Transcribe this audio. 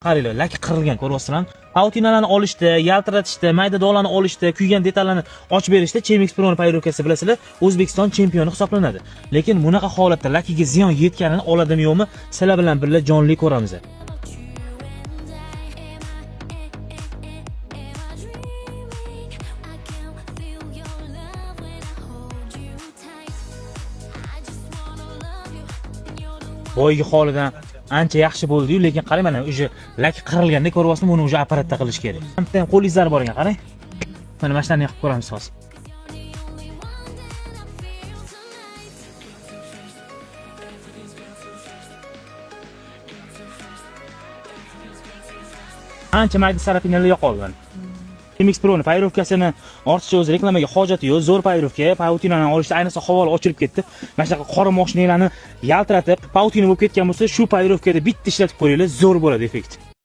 Qaranglar, laki qirilgan, ko'ryapsizlarmi? Pautinalarni olishda, yaltiratishda, mayda dog'larni olishda, kuygan detallarni ochib berishda Chemex Pro'ni payrovkasi bilasizlar, O'zbekiston chempioni hisoblanadi. Lekin bunaqa holatda lakiga ziyon yetganini oladimi yo'qmi, sizlar bilan birga jonli ko'ramiz. Boygi holidan ancha yaxshi bo'ldi-yu, lekin qarang mana o'sha laki qirilganda ko'ryapsizmi, buni o'sha apparatda qilish kerak. Bitta ham qo'l izlari bor ekan, qarang. Mana mana shunday qilib ko'ramiz hozir. Ancha mayda sarapinalar yo'qoldi. Chemex Pro'ni payrovkasini ortiqcha o'zi reklamaga hojati yo'q. Zo'r payrovka, Pautinani olishda ayniqsa havola ochilib ketdi. Mana shunaqa qora mashinalarni yaltiratib, Pautina bo'lib ketgan bo'lsa, shu payrovkada bitta ishlatib qo'yinglar, zo'r bo'ladi effekt.